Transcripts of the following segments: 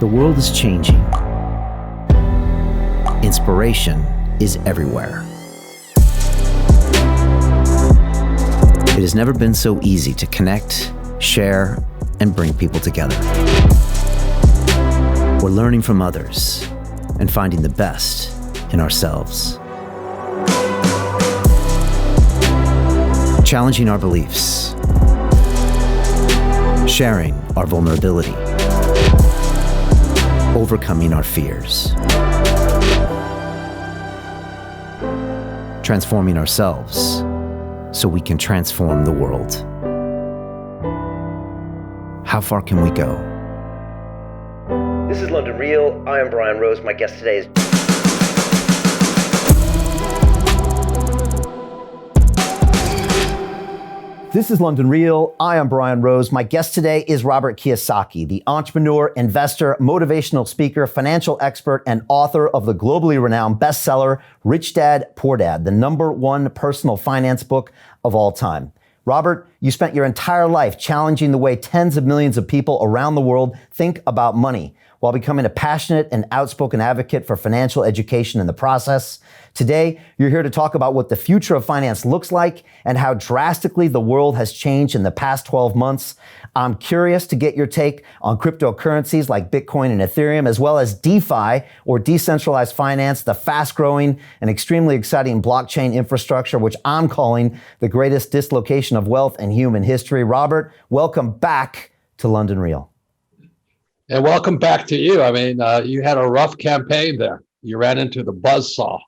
The world is changing. Inspiration is everywhere. It has never been so easy to connect, share, and bring people together. We're learning from others and finding the best in ourselves. Challenging our beliefs. Sharing our vulnerability. Overcoming our fears. Transforming ourselves so we can transform the world. How far can we go? This is London Real. I am Brian Rose. My guest today is... This is London Real. I am Brian Rose. My guest today is Robert Kiyosaki, the entrepreneur, investor, motivational speaker, financial expert, and author of the globally renowned bestseller, Rich Dad, Poor Dad, the #1 personal finance book of all time. Robert, you spent your entire life challenging the way tens of millions of people around the world think about money, while becoming a passionate and outspoken advocate for financial education in the process. Today, you're here to talk about what the future of finance looks like and how drastically the world has changed in the past 12 months. I'm curious to get your take on cryptocurrencies like Bitcoin and Ethereum, as well as DeFi, or decentralized finance, the fast-growing and extremely exciting blockchain infrastructure, which I'm calling the greatest dislocation of wealth in human history. Robert, welcome back to London Real. And welcome back to you. I mean, you had a rough campaign there. You ran into the buzzsaw.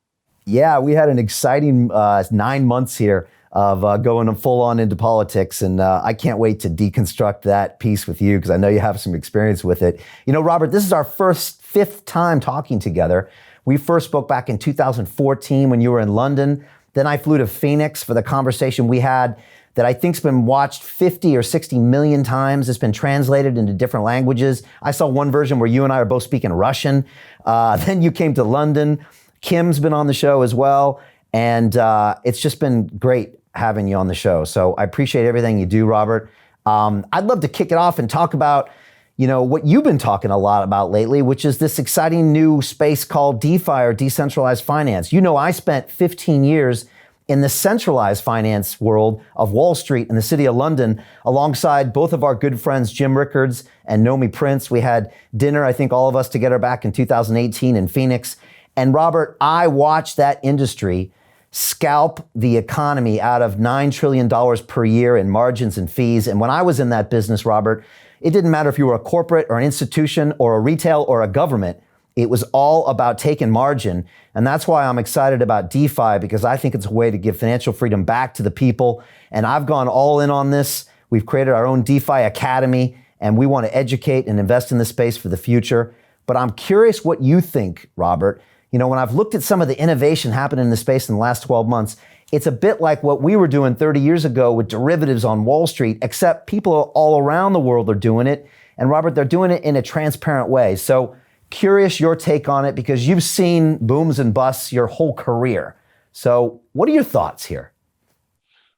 Yeah, we had an exciting 9 months here of going full on into politics. And I can't wait to deconstruct that piece with you because I know you have some experience with it. You know, Robert, this is our fifth time talking together. We first spoke back in 2014 when you were in London. Then I flew to Phoenix for the conversation we had that I think's been watched 50 or 60 million times. It's been translated into different languages. I saw one version where you and I are both speaking Russian. Then you came to London. Kim's been on the show as well. And it's just been great having you on the show. So I appreciate everything you do, Robert. I'd love to kick it off and talk about, you know, what you've been talking a lot about lately, which is this exciting new space called DeFi, or decentralized finance. You know, I spent 15 years in the centralized finance world of Wall Street in the city of London, alongside both of our good friends, Jim Rickards and Nomi Prince. We had dinner, I think all of us together back in 2018 in Phoenix. And Robert, I watched that industry scalp the economy out of $9 trillion per year in margins and fees. And when I was in that business, Robert, it didn't matter if you were a corporate or an institution or a retail or a government. It was all about taking margin. And that's why I'm excited about DeFi, because I think it's a way to give financial freedom back to the people. And I've gone all in on this. We've created our own DeFi Academy, and we want to educate and invest in this space for the future. But I'm curious what you think, Robert. You know, when I've looked at some of the innovation happening in the space in the last 12 months, it's a bit like what we were doing 30 years ago with derivatives on Wall Street, except people all around the world are doing it. And Robert, they're doing it in a transparent way. So curious your take on it, because you've seen booms and busts your whole career. So what are your thoughts here?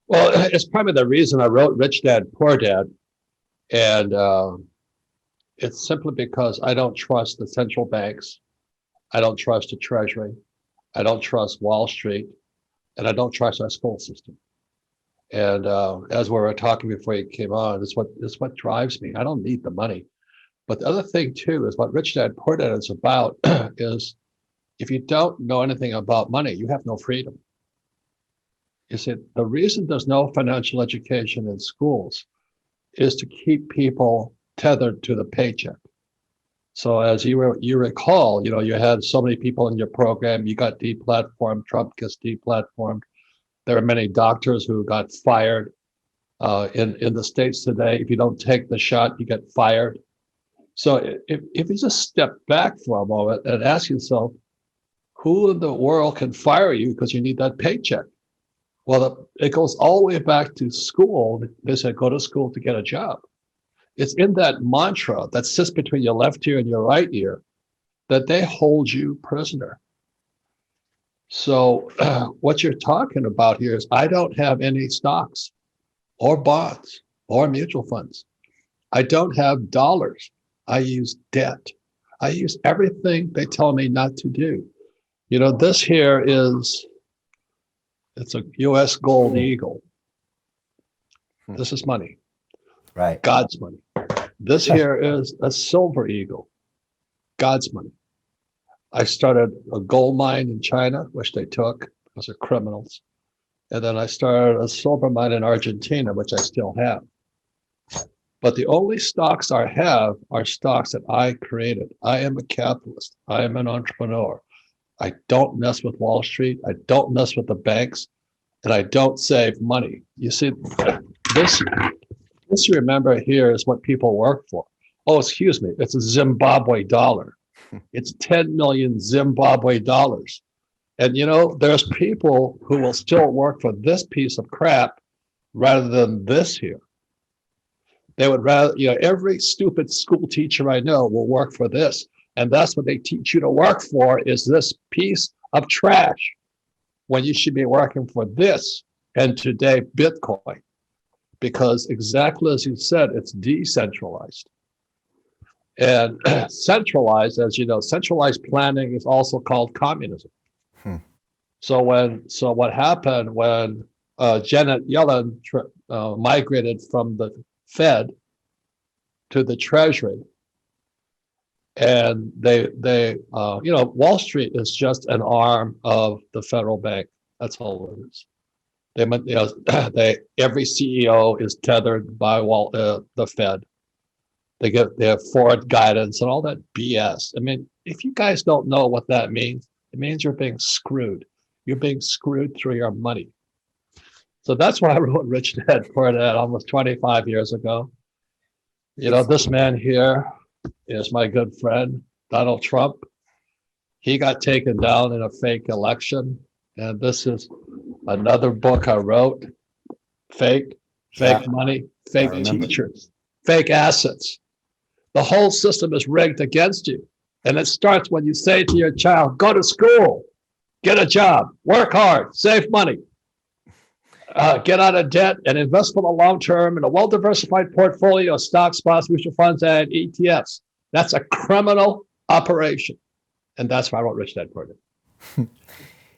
Well, it's probably the reason I wrote Rich Dad, Poor Dad. And it's simply because I don't trust the central banks. I don't trust the Treasury. I don't trust Wall Street. And I don't trust our school system. And as we were talking before you came on, it's what drives me. I don't need the money. But the other thing, too, is what Rich Dad, Poor Dad is about is if you don't know anything about money, you have no freedom. You see, the reason there's no financial education in schools is to keep people tethered to the paycheck. So as you recall, you know, you had so many people in your program, you got deplatformed, Trump gets deplatformed. There are many doctors who got fired in the States today. If you don't take the shot, you get fired. So if you just step back for a moment and ask yourself, who in the world can fire you because you need that paycheck? Well, it goes all the way back to school. They said, go to school to get a job. It's in that mantra that sits between your left ear and your right ear that they hold you prisoner. So what you're talking about here is I don't have any stocks or bonds or mutual funds. I don't have dollars. I use debt. I use everything they tell me not to do. You know, this here it's a US gold eagle. This is money, Right. God's money. This here is a silver eagle, God's money. I started a gold mine in China, which they took because they're criminals. And then I started a silver mine in Argentina, which I still have. But the only stocks I have are stocks that I created. I am a capitalist. I am an entrepreneur. I don't mess with Wall Street. I don't mess with the banks. And I don't save money. You see, this you remember here is what people work for. Oh, excuse me, it's a Zimbabwe dollar. It's 10 million Zimbabwe dollars. And you know, there's people who will still work for this piece of crap rather than this here. They would rather, you know, every stupid school teacher I know will work for this. And that's what they teach you to work for, is this piece of trash, when you should be working for this, and today Bitcoin. Because exactly as you said, it's decentralized. And centralized, as you know, centralized planning is also called communism. So what happened when Janet Yellen migrated from the Fed to the Treasury, and they you know, Wall Street is just an arm of the federal bank. That's all it is. You know, every CEO is tethered by the Fed. They have forward guidance and all that BS. I mean, if you guys don't know what that means, it means you're being screwed. You're being screwed through your money. So that's why I wrote Rich Dad Poor Dad almost 25 years ago. You know, this man here is my good friend, Donald Trump. He got taken down in a fake election. And this is another book I wrote. Fake money, fake teachers, fake assets. The whole system is rigged against you. And it starts when you say to your child, go to school, get a job, work hard, save money, get out of debt, and invest for the long term in a well-diversified portfolio of stocks, bonds, mutual funds, and ETFs. That's a criminal operation. And that's why I wrote Rich Dad Poor Dad.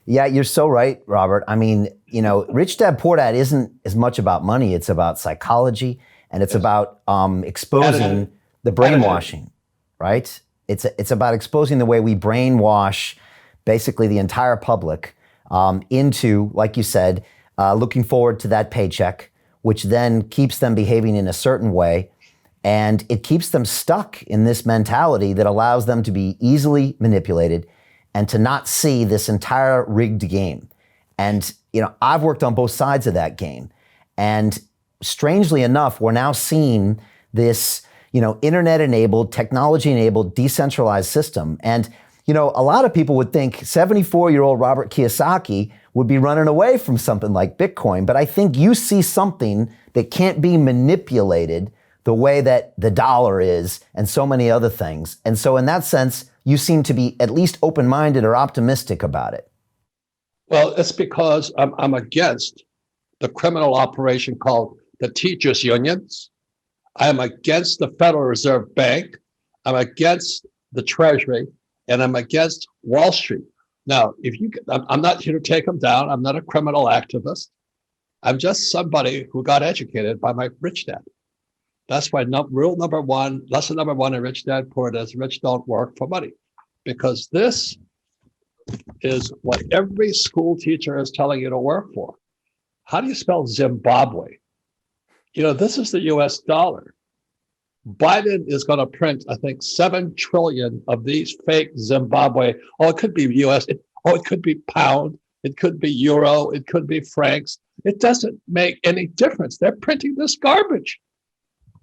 Yeah, you're so right, Robert. I mean, you know, Rich Dad Poor Dad isn't as much about money. It's about psychology, and it's about exposing the brainwashing, right? It's about exposing the way we brainwash basically the entire public into, like you said, looking forward to that paycheck, which then keeps them behaving in a certain way. And it keeps them stuck in this mentality that allows them to be easily manipulated and to not see this entire rigged game. And, you know, I've worked on both sides of that game. And strangely enough, we're now seeing this, you know, internet-enabled, technology-enabled, decentralized system. And, you know, a lot of people would think 74-year-old Robert Kiyosaki would be running away from something like Bitcoin. But I think you see something that can't be manipulated the way that the dollar is and so many other things. And so in that sense, you seem to be at least open-minded or optimistic about it. Well, it's because I'm against the criminal operation called the teachers' unions. I'm against the Federal Reserve Bank. I'm against the Treasury, and I'm against Wall Street. Now, I'm not here to take them down. I'm not a criminal activist. I'm just somebody who got educated by my rich dad. That's why lesson number one in Rich Dad Poor Dad is rich don't work for money. Because this is what every school teacher is telling you to work for. How do you spell Zimbabwe? You know, this is the US dollar. Biden is going to print, I think, 7 trillion of these fake Zimbabwe. Oh, it could be US. It could be pound. It could be euro. It could be francs. It doesn't make any difference. They're printing this garbage.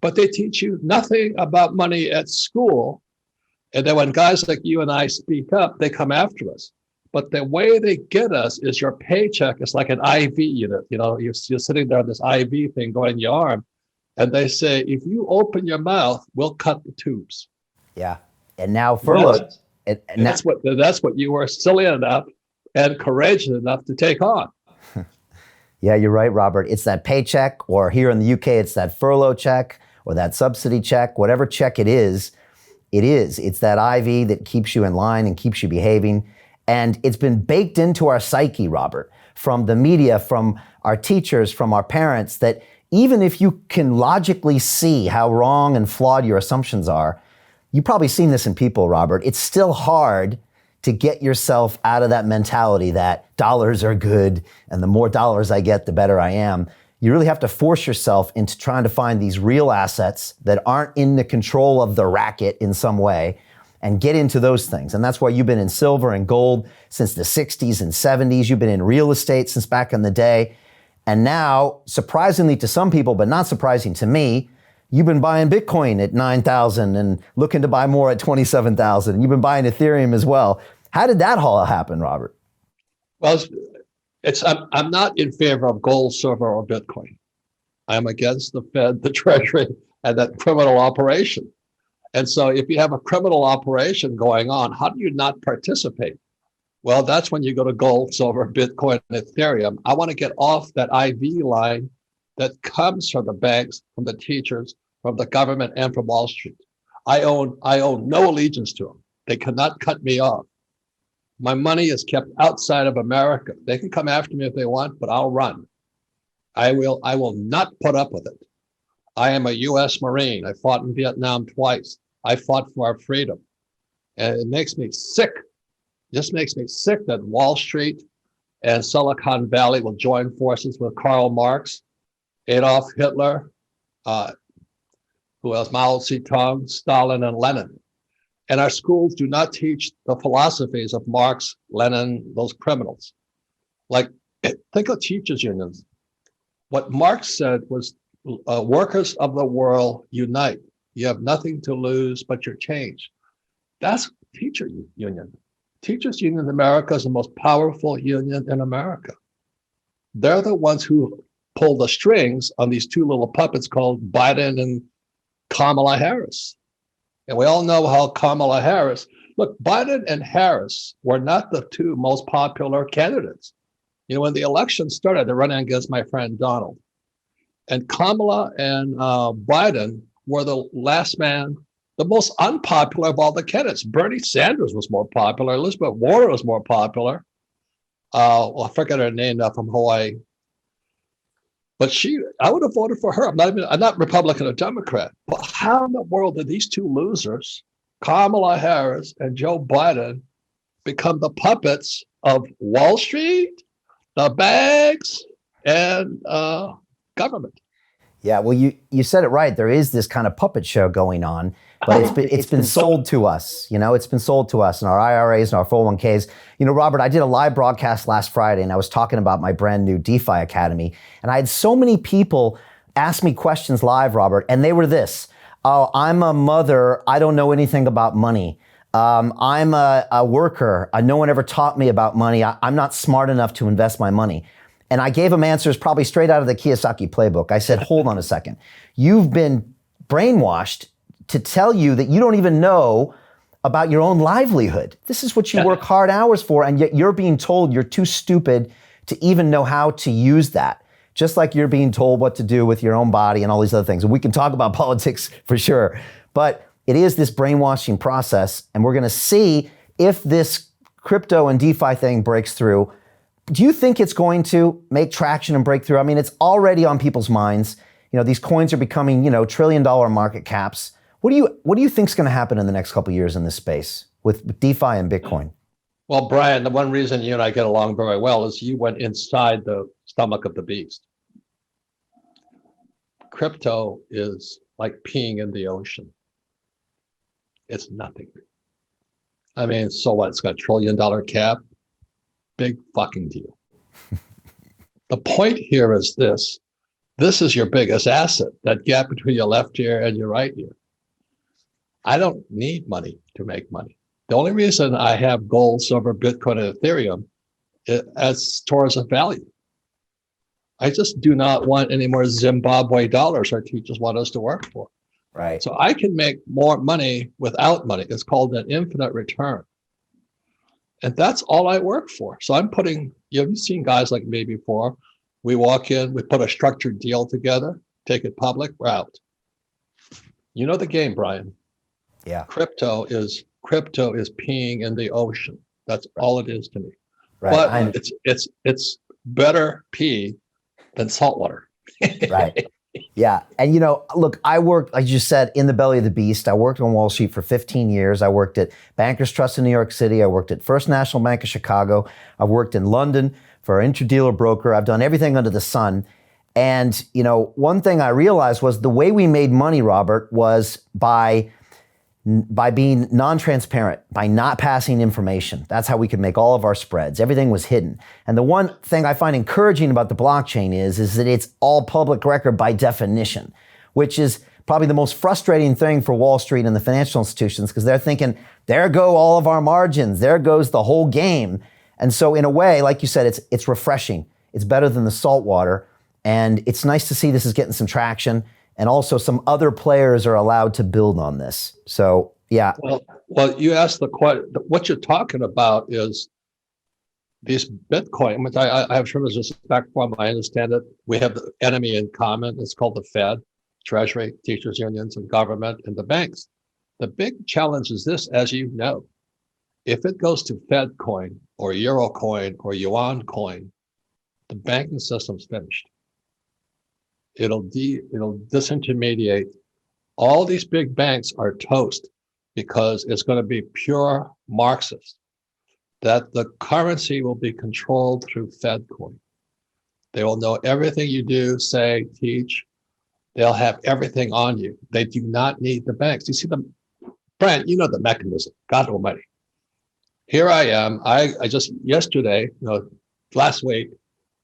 But they teach you nothing about money at school. And then when guys like you and I speak up, they come after us. But the way they get us is your paycheck is like an IV unit. You know, you're sitting there on this IV thing going in your arm. And they say, if you open your mouth, we'll cut the tubes. Yeah. And now furlough. That's what you were silly enough and courageous enough to take on. Yeah, you're right, Robert. It's that paycheck, or here in the UK, it's that furlough check or that subsidy check, whatever check it is, It is. It's that IV that keeps you in line and keeps you behaving. And it's been baked into our psyche, Robert, from the media, from our teachers, from our parents, that even if you can logically see how wrong and flawed your assumptions are, you've probably seen this in people, Robert, it's still hard to get yourself out of that mentality that dollars are good and the more dollars I get, the better I am. You really have to force yourself into trying to find these real assets that aren't in the control of the racket in some way and get into those things. And that's why you've been in silver and gold since the 60s and 70s. You've been in real estate since back in the day. And now, surprisingly to some people, but not surprising to me, you've been buying Bitcoin at 9,000 and looking to buy more at 27,000. You've been buying Ethereum as well. How did that all happen, Robert? Well, I'm not in favor of gold, silver, or Bitcoin. I'm against the Fed, the Treasury, and that criminal operation. And so if you have a criminal operation going on, how do you not participate? Well, that's when you go to gold, silver, Bitcoin, and Ethereum. I want to get off that IV line that comes from the banks, from the teachers, from the government, and from Wall Street. I own no allegiance to them. They cannot cut me off. My money is kept outside of America. They can come after me if they want, but I'll run. I will not put up with it. I am a U.S. Marine. I fought in Vietnam twice. I fought for our freedom. And it makes me sick. Just makes me sick that Wall Street and Silicon Valley will join forces with Karl Marx, Adolf Hitler, who else? Mao Zedong, Stalin, and Lenin. And our schools do not teach the philosophies of Marx, Lenin, those criminals. Like, think of teachers' unions. What Marx said was, workers of the world, unite. You have nothing to lose but your change. That's teacher union. Teachers' Union in America is the most powerful union in America. They're the ones who pull the strings on these two little puppets called Biden and Kamala Harris. And we all know how Kamala Harris, look, Biden and Harris were not the two most popular candidates. You know, when the election started, they're running against my friend Donald. And Kamala and Biden were the last man, the most unpopular of all the candidates. Bernie Sanders was more popular. Elizabeth Warren was more popular. I forget her name now, from Hawaii. But I would have voted for her. I'm not Republican or Democrat. But how in the world did these two losers, Kamala Harris and Joe Biden, become the puppets of Wall Street, the banks, and government? Yeah, well, you said it right. There is this kind of puppet show going on, but it's been sold to us. You know, it's been sold to us in our IRAs and our 401ks. You know, Robert, I did a live broadcast last Friday, and I was talking about my brand new DeFi Academy, and I had so many people ask me questions live, Robert, and they were this: "Oh, I'm a mother. I don't know anything about money. I'm a worker. No one ever taught me about money. I'm not smart enough to invest my money." And I gave them answers probably straight out of the KIYOSAKI playbook. I said, hold on a second. You've been brainwashed to tell you that you don't even know about your own livelihood. This is what you work hard hours for, and yet you're being told you're too stupid to even know how to use that. Just like you're being told what to do with your own body and all these other things. And we can talk about politics for sure. But it is this brainwashing process, and we're going to see if this crypto and DeFi thing breaks through. Do you think it's going to make traction and break through? I mean, it's already on people's minds. You know, these coins are becoming, $1 trillion market caps. What do you think is going to happen in the next couple of years in this space with DeFi and Bitcoin? Well, Brian, the one reason you and I get along very well is you went inside the stomach of the beast. Crypto is like peeing in the ocean. It's nothing. I mean, so what? It's got $1 trillion cap. Big fucking deal. The point here is this. This is your biggest asset, that gap between your left ear and your right ear. I don't need money to make money. The only reason I have gold, silver, Bitcoin, and Ethereum is as stores of value. I just do not want any more Zimbabwe dollars our teachers want us to work for. Right. So I can make more money without money. It's called an infinite return. And that's all I work for. So I'm putting, you've seen guys like me before. We walk in, we put a structured deal together, take it public, we're out. You know the game, Brian. Yeah. Crypto is peeing in the ocean. That's all it is to me. Right. But it's better pee than salt water. Right. Yeah. And, look, I worked, like you said, in the belly of the beast. I worked on Wall Street for 15 years. I worked at Bankers Trust in New York City. I worked at First National Bank of Chicago. I worked in London for an interdealer broker. I've done everything under the sun. And, one thing I realized was the way we made money, Robert, was by being non-transparent, by not passing information. That's how we could make all of our spreads. Everything was hidden. And the one thing I find encouraging about the blockchain is that it's all public record by definition, which is probably the most frustrating thing for Wall Street and the financial institutions, because they're thinking, there go all of our margins, there goes the whole game. And so in a way, like you said, it's refreshing. It's better than the salt water. And it's nice to see this is getting some traction. And also some other players are allowed to build on this. So, yeah. Well, you asked the question. What you're talking about is these Bitcoin, which I have tremendous respect for them. I understand it. We have the enemy in common. It's called the Fed, Treasury, teachers unions, and government, and the banks. The big challenge is this, as you know, if it goes to Fed coin or Euro coin or Yuan coin, the banking system's finished. It'll disintermediate. All these big banks are toast because it's going to be pure Marxist, that the currency will be controlled through Fed coin. They will know everything you do, say, teach. They'll have everything on you. They do not need the banks. You see Brent, you know the mechanism, God almighty. Here I am. I just yesterday, last week,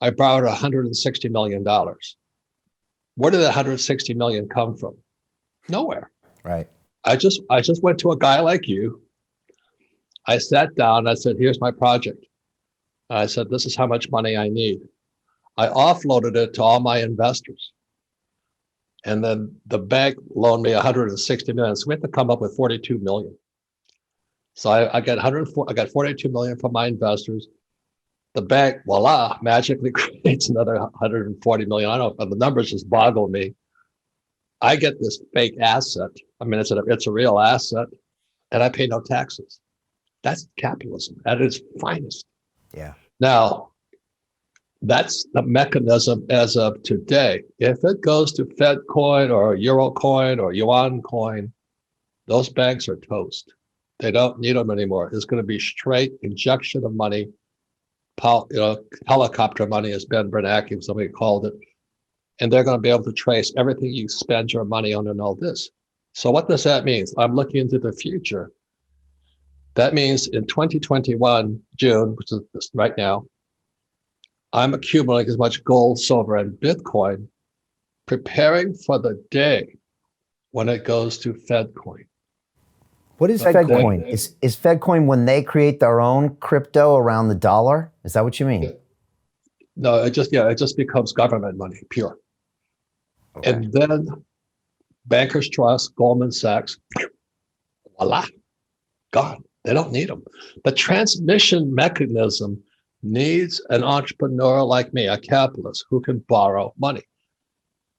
I borrowed $160 million. Where did that 160 million come from? Nowhere. Right. I just went to a guy like you. I sat down. I said, "Here's my project." I said, "This is how much money I need." I offloaded it to all my investors, and then the bank loaned me 160 million. So we had to come up with 42 million. So I got 42 million from my investors. The bank, voila, magically creates another 140 million. I don't know, but the numbers just boggle me. I get this fake asset. I mean, it's a real asset, and I pay no taxes. That's capitalism at its finest. Yeah. Now, that's the mechanism as of today. If it goes to Fed coin or Euro coin or Yuan coin, those banks are toast. They don't need them anymore. It's going to be straight injection of money. Helicopter money, as Ben Bernanke, somebody called it, and they're going to be able to trace everything you spend your money on and all this. So what does that mean? I'm looking into the future. That means in 2021, June, which is right now, I'm accumulating as much gold, silver, and Bitcoin, preparing for the day when it goes to Fed coin. What is Fed coin? Is Fed coin when they create their own crypto around the dollar? Is that what you mean? No, it just becomes government money, pure. Okay. And then Bankers Trust, Goldman Sachs, voila, gone. They don't need them. The transmission mechanism needs an entrepreneur like me, a capitalist, who can borrow money.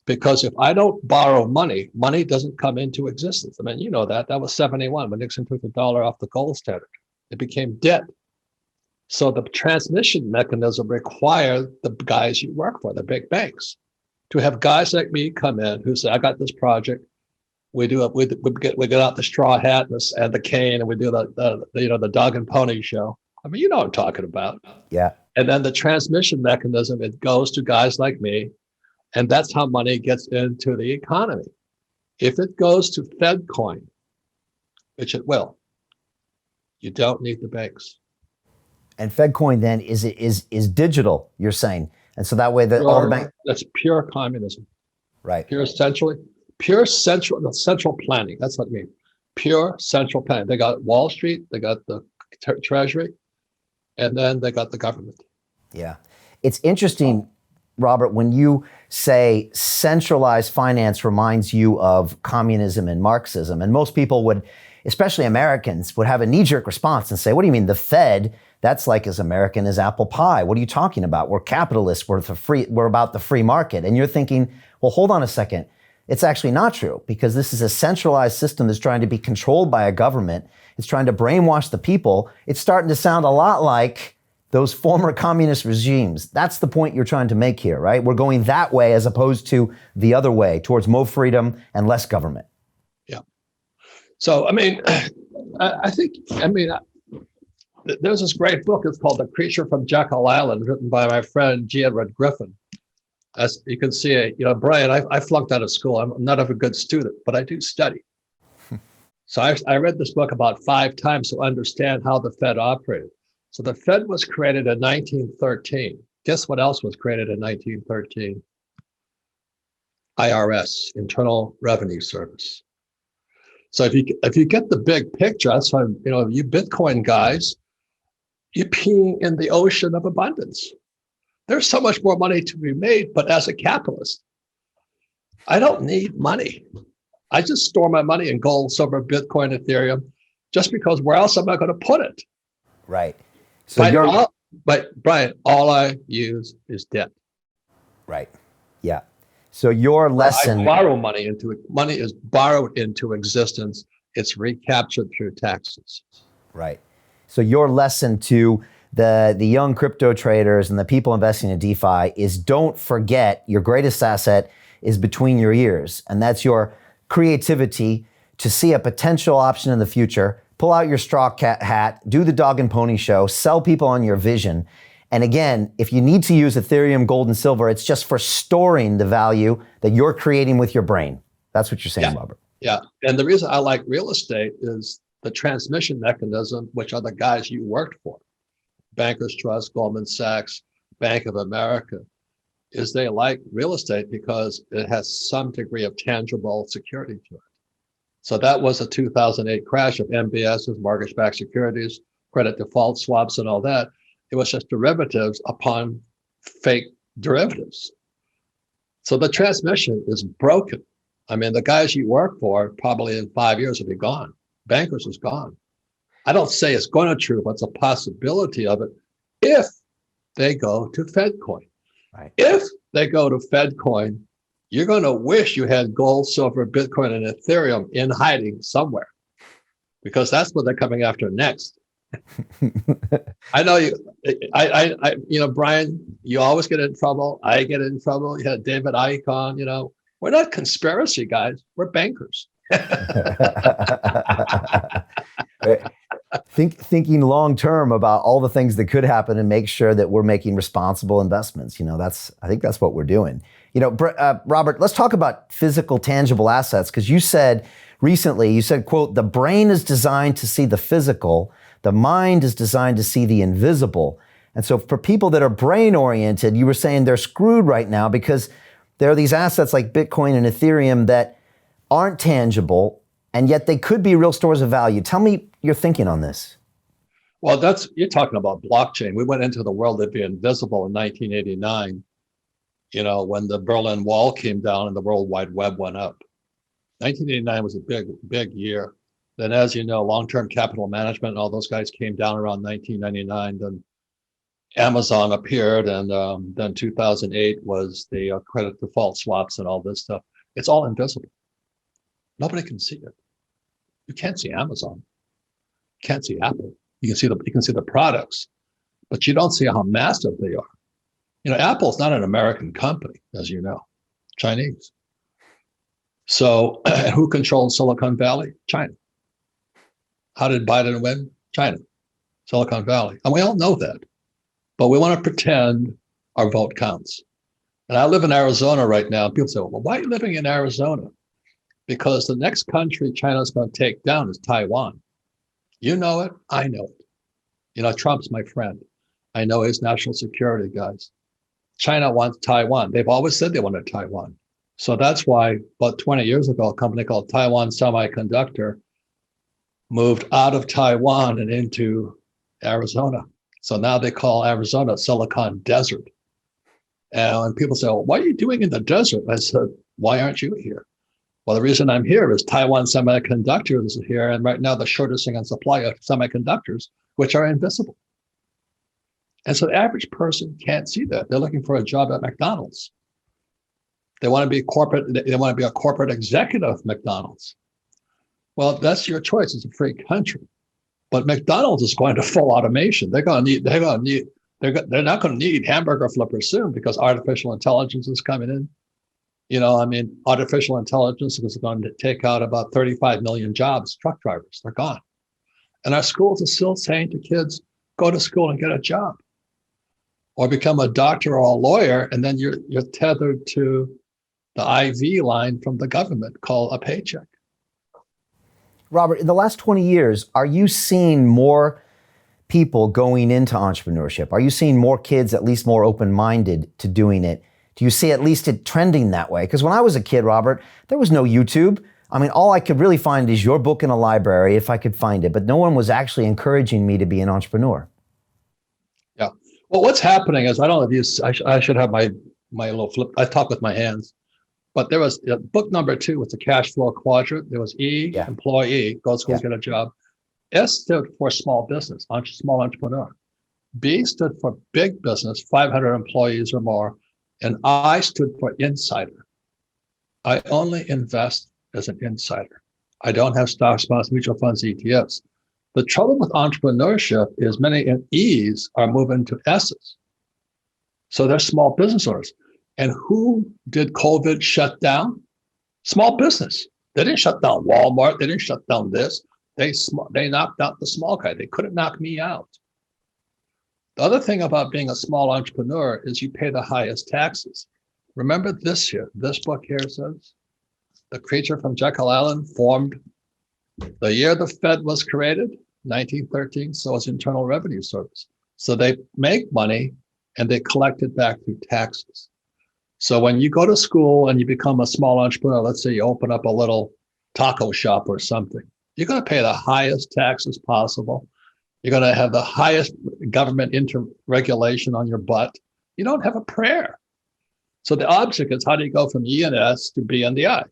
Because if I don't borrow money, money doesn't come into existence. I mean, you know that. That was 71 when Nixon took the dollar off the gold standard. It became debt. So the transmission mechanism required the guys you work for, the big banks, to have guys like me come in who say, "I got this project. We get out the straw hat and the cane, and we do the dog and pony show." I mean, you know what I'm talking about. Yeah. And then the transmission mechanism, it goes to guys like me. And that's how money gets into the economy. If it goes to Fed coin, which it will, you don't need the banks. And Fed coin then is digital, you're saying. And so that way all the banks. That's pure communism. Right. Pure central planning. That's what I mean. Pure central planning. They got Wall Street, they got the Treasury, and then they got the government. Yeah. It's interesting, Robert, when you say centralized finance reminds you of communism and Marxism, and most people would, especially Americans, would have a knee-jerk response and say, "What do you mean the Fed? That's like as American as apple pie. What are you talking about? We're capitalists. We're about the free market." And you're thinking, well, hold on a second. it's actually not true, because this is a centralized system that's trying to be controlled by a government. It's trying to brainwash the people. It's starting to sound a lot like those former communist regimes. That's the point you're trying to make here, right? We're going that way as opposed to the other way, towards more freedom and less government. Yeah. So, I mean, there's this great book. It's called The Creature from Jekyll Island, written by my friend G. Edward Griffin. As you can see, Brian, I flunked out of school. I'm not a good student, but I do study. So I read this book about 5 times to understand how the Fed operated. So the Fed was created in 1913. Guess what else was created in 1913? IRS, Internal Revenue Service. So if you get the big picture, that's why, you Bitcoin guys, you're peeing in the ocean of abundance. There's so much more money to be made, but as a capitalist, I don't need money. I just store my money in gold, silver, Bitcoin, Ethereum, just because where else am I going to put it? Right. So but Brian, all I use is debt. Right. Yeah. So your lesson. I borrow money money is borrowed into existence. It's recaptured through taxes. Right. So your lesson to the young crypto traders and the people investing in DeFi is, don't forget your greatest asset is between your ears. And that's your creativity to see a potential option in the future. Pull out your straw hat, do the dog and pony show, sell people on your vision. And again, if you need to use Ethereum, gold, and silver, it's just for storing the value that you're creating with your brain. That's what you're saying, Robert. Yeah. And the reason I like real estate is the transmission mechanism, which are the guys you worked for. Bankers Trust, Goldman Sachs, Bank of America, is they like real estate because it has some degree of tangible security to it. So that was a 2008 crash of MBSs, mortgage-backed securities, credit default swaps, and all that. It was just derivatives upon fake derivatives. So the transmission is broken. I mean, the guys you work for probably in 5 years will be gone. Bankers is gone. I don't say it's going to true, but it's a possibility of it if they go to FedCoin. Right. If they go to FedCoin, you're going to wish you had gold, silver, Bitcoin, and Ethereum in hiding somewhere, because that's what they're coming after next. I know Brian, you always get in trouble. I get in trouble. You had David Icahn, we're not conspiracy guys. We're bankers. Thinking long term about all the things that could happen and make sure that we're making responsible investments. I think that's what we're doing. Robert, let's talk about physical, tangible assets, because you said recently, quote, "The brain is designed to see the physical, the mind is designed to see the invisible." And so for people that are brain oriented, you were saying they're screwed right now because there are these assets like Bitcoin and Ethereum that aren't tangible, and yet they could be real stores of value. Tell me your thinking on this. Well, you're talking about blockchain. We went into the world of the invisible in 1989, when the Berlin Wall came down and the World Wide Web went up. 1989 was a big, big year. Then, as you know, long-term capital management and all those guys came down around 1999. Then Amazon appeared, and then 2008 was the credit default swaps and all this stuff. It's all invisible. Nobody can see it. You can't see Amazon. You can't see Apple. You can see the products, but you don't see how massive they are. Apple's not an American company, as you know, Chinese. So who controls Silicon Valley? China. How did Biden win? China, Silicon Valley. And we all know that, but we want to pretend our vote counts. And I live in Arizona right now. People say, well, why are you living in Arizona? Because the next country China's going to take down is Taiwan. You know it. I know it. Trump's my friend. I know his national security guys. China wants Taiwan. They've always said they wanted Taiwan. So that's why about 20 years ago, a company called Taiwan Semiconductor moved out of Taiwan and into Arizona. So now they call Arizona Silicon Desert. And when people say, well, what are you doing in the desert? I said, why aren't you here? Well, the reason I'm here is Taiwan Semiconductor is here. And right now, the shortest thing on supply of semiconductors, which are invisible. And so the average person can't see that. They're looking for a job at McDonald's. They want to be corporate. They want to be a corporate executive of McDonald's. Well, that's your choice. It's a free country. But McDonald's is going to full automation. They're not going to need hamburger flippers soon because artificial intelligence is coming in. Artificial intelligence is going to take out about 35 million jobs, truck drivers, they're gone. And our schools are still saying to kids, go to school and get a job or become a doctor or a lawyer. And then you're tethered to the IV line from the government called a paycheck. Robert, in the last 20 years, are you seeing more people going into entrepreneurship? Are you seeing more kids, at least more open-minded to doing it? Do you see at least it trending that way? Because when I was a kid, Robert, there was no YouTube. I mean, all I could really find is your book in a library, if I could find it, but no one was actually encouraging me to be an entrepreneur. Yeah. Well, what's happening is, I don't know if I should have my little flip. I talk with my hands, but there was book number 2 was the cash flow quadrant. There was E, employee, go to school, get a job. S stood for small business, small entrepreneur. B stood for big business, 500 employees or more. And I stood for insider. I only invest as an insider. I don't have stocks, bonds, mutual funds, ETFs. The trouble with entrepreneurship is many E's are moving to S's. So they're small business owners. And who did COVID shut down? Small business. They didn't shut down Walmart. They didn't shut down this. They knocked out the small guy. They couldn't knock me out. The other thing about being a small entrepreneur is you pay the highest taxes. Remember this book here says, the creature from Jekyll Island formed the year the Fed was created, 1913, so is Internal Revenue Service. So they make money and they collect it back through taxes. So when you go to school and you become a small entrepreneur, let's say you open up a little taco shop or something, you're going to pay the highest taxes possible. You're going to have the highest government regulation on your butt. You don't have a prayer. So the object is, how do you go from E and S to B and the I?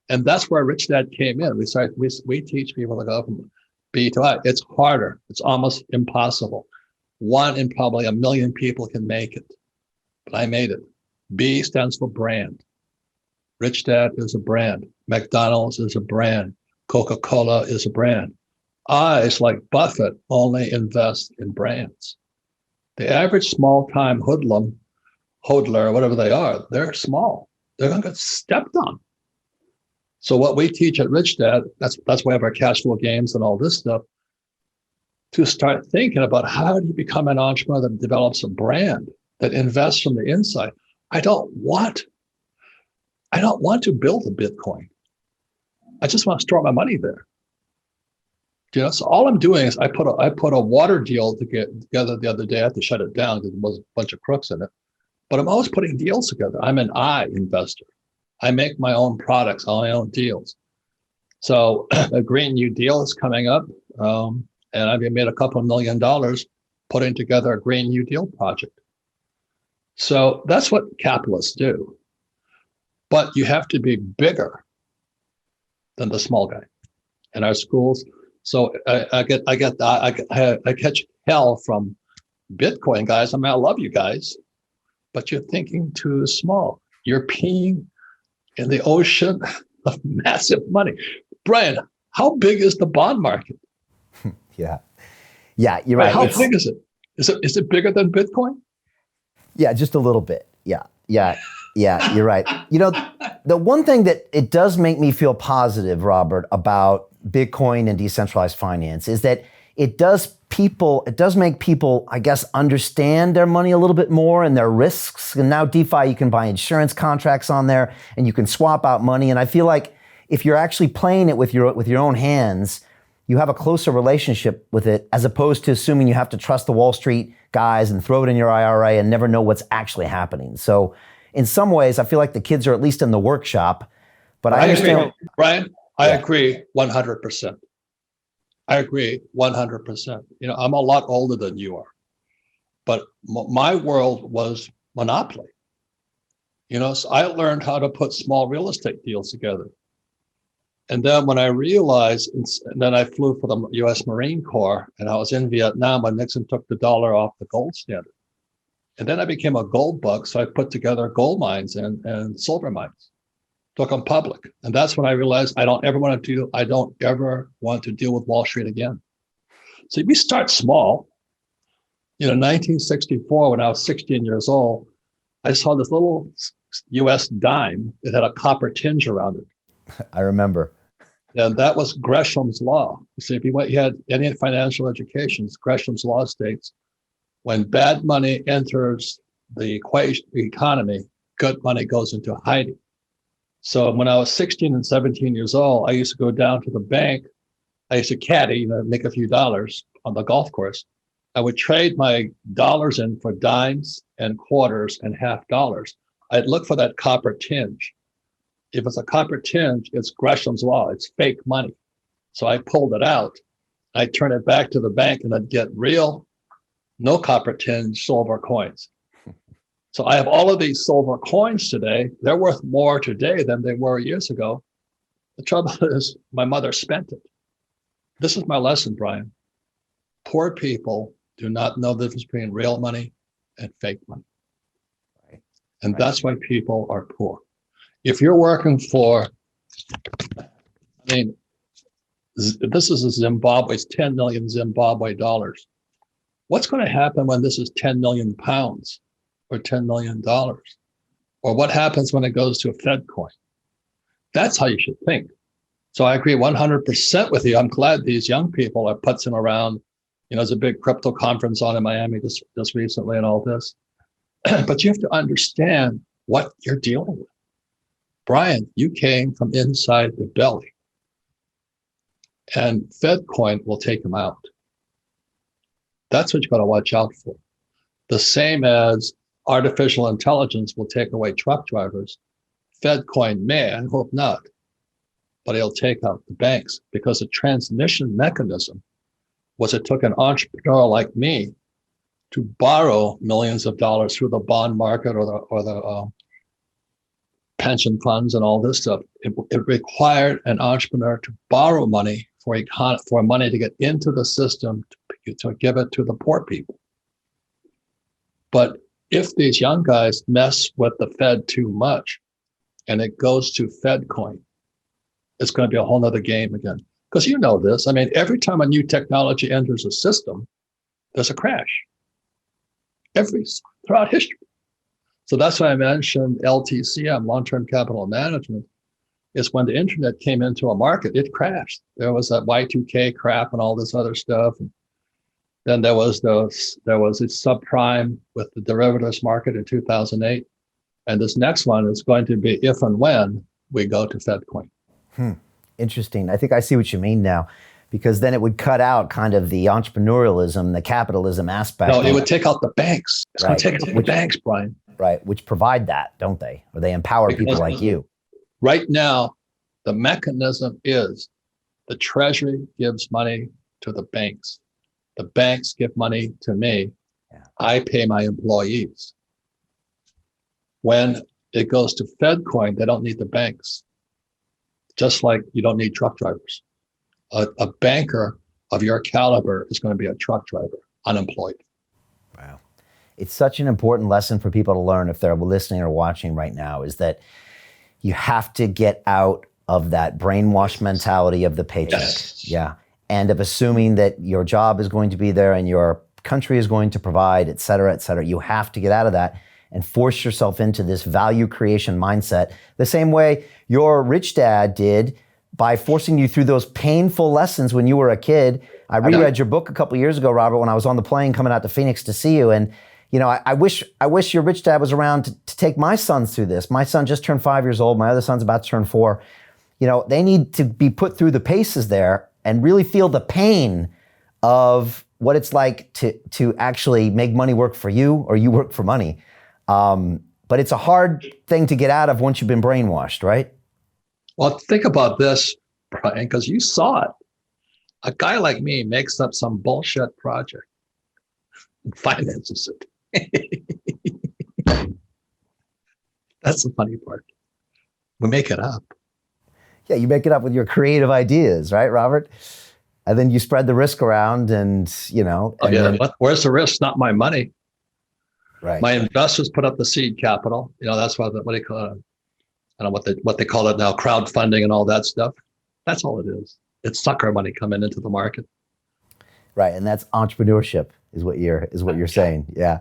And that's where Rich Dad came in. We teach people to go from B to I. It's harder. It's almost impossible. 1 in probably 1 million people can make it, but I made it. B stands for brand. Rich Dad is a brand. McDonald's is a brand. Coca-Cola is a brand. I's like Buffett only invest in brands. The average small-time hodler, whatever they are, they're small. They're going to get stepped on. So what we teach at Rich Dad, that's why we have our cash flow games and all this stuff, to start thinking about how do you become an entrepreneur that develops a brand, that invests from the inside. I don't want to build a Bitcoin. I just want to store my money there. So all I'm doing is I put a water deal together the other day. I had to shut it down because there was a bunch of crooks in it. But I'm always putting deals together. I'm an I investor. I make my own products, all my own deals. So a Green New Deal is coming up, and I've made a couple $1 million putting together a Green New Deal project. So that's what capitalists do. But you have to be bigger than the small guy. In our schools, so I catch hell from Bitcoin guys. I mean, I love you guys, but you're thinking too small. You're peeing in the ocean of massive money. Brian, how big is the bond market? Yeah, you're right. How big is it? Is it bigger than Bitcoin? Yeah, just a little bit. Yeah, you're right. The one thing that it does make me feel positive, Robert, about Bitcoin and decentralized finance is that it does make people, I guess, understand their money a little bit more and their risks. And now DeFi, you can buy insurance contracts on there and you can swap out money. And I feel like if you're actually playing it with your own hands, you have a closer relationship with it, as opposed to assuming you have to trust the Wall Street guys and throw it in your IRA and never know what's actually happening. So in some ways, I feel like the kids are at least in the workshop, but I understand. Agree. Brian, I agree 100%. I agree 100%. I'm a lot older than you are, but my world was monopoly. So I learned how to put small real estate deals together. And then when I realized, and then I flew for the U.S. Marine Corps, and I was in Vietnam when Nixon took the dollar off the gold standard. And then I became a gold bug. So I put together gold mines and silver mines, took them public. And that's when I realized I don't ever want to deal with Wall Street again. So we start small. 1964, when I was 16 years old, I saw this little US dime. It had a copper tinge around it. I remember. And that was Gresham's law. You see, if you had any financial educations, Gresham's law states, when bad money enters the economy, good money goes into hiding. So when I was 16 and 17 years old, I used to go down to the bank. I used to caddy, make a few dollars on the golf course. I would trade my dollars in for dimes and quarters and half dollars. I'd look for that copper tinge. If it's a copper tinge, it's Gresham's law. It's fake money. So I pulled it out. I turn it back to the bank and I'd get real, no copper tinge silver coins. So I have all of these silver coins today. They're worth more today than they were years ago. The trouble is my mother spent it. This is my lesson, Brian. Poor people do not know the difference between real money and fake money. Right. And that's why people are poor. If you're working for, this is Zimbabwe's 10 million Zimbabwe dollars. What's going to happen when this is 10 million pounds or $10 million? Or what happens when it goes to a Fed coin? That's how you should think. So I agree 100% with you. I'm glad these young people are putzing around. There's a big crypto conference on in Miami just recently and all this. But you have to understand what you're dealing with. Brian, you came from inside the belly. And Fed coin will take them out. That's what you got to watch out for. The same as artificial intelligence will take away truck drivers. Fed coin may, I hope not, but it'll take out the banks, because the transmission mechanism was it took an entrepreneur like me to borrow millions of dollars through the bond market or the pension funds and all this stuff. It required an entrepreneur to borrow money for money to get into the system to give it to the poor people. But if these young guys mess with the Fed too much and it goes to Fed coin, it's going to be a whole nother game again. Because you know this. Every time a new technology enters a system, there's a crash. Throughout history. So that's why I mentioned LTCM, long-term capital management, is when the internet came into a market, it crashed. There was that Y2K crap and all this other stuff. And then there was a subprime with the derivatives market in 2008. And this next one is going to be if and when we go to Fed coin. Interesting. I think I see what you mean now, because then it would cut out kind of the entrepreneurialism, the capitalism aspect. No, it would take out the banks. It's going to take out the banks, Brian. Right, which provide that, don't they? Or they empower people like you. Right now, the mechanism is the Treasury gives money to the banks. The banks give money to me. Yeah. I pay my employees. When it goes to Fed coin, they don't need the banks. Just like you don't need truck drivers. A banker of your caliber is going to be a truck driver, unemployed. Wow. It's such an important lesson for people to learn if they're listening or watching right now, is that you have to get out of that brainwash mentality of the paycheck. Yes. Yeah. And of assuming that your job is going to be there and your country is going to provide, et cetera, et cetera. You have to get out of that and force yourself into this value creation mindset, the same way your rich dad did by forcing you through those painful lessons when you were a kid. I reread your book a couple of years ago, Robert, when I was on the plane coming out to Phoenix to see you. And I wish your rich dad was around to take my sons through this. My son just turned 5 years old. My other son's about to turn 4. They need to be put through the paces there and really feel the pain of what it's like to actually make money work for you or you work for money. But it's a hard thing to get out of once you've been brainwashed, right? Well, think about this, Brian, because you saw it. A guy like me makes up some bullshit project and finances it. That's the funny part. We make it up. Yeah, you make it up with your creative ideas, right, Robert? And then you spread the risk around and, Where's the risk? Not my money. Right. My investors put up the seed capital. That's what do you call it? I don't know what they call it now, crowdfunding and all that stuff. That's all it is. It's sucker money coming into the market. Right, and that's entrepreneurship, is what you're saying. Yeah,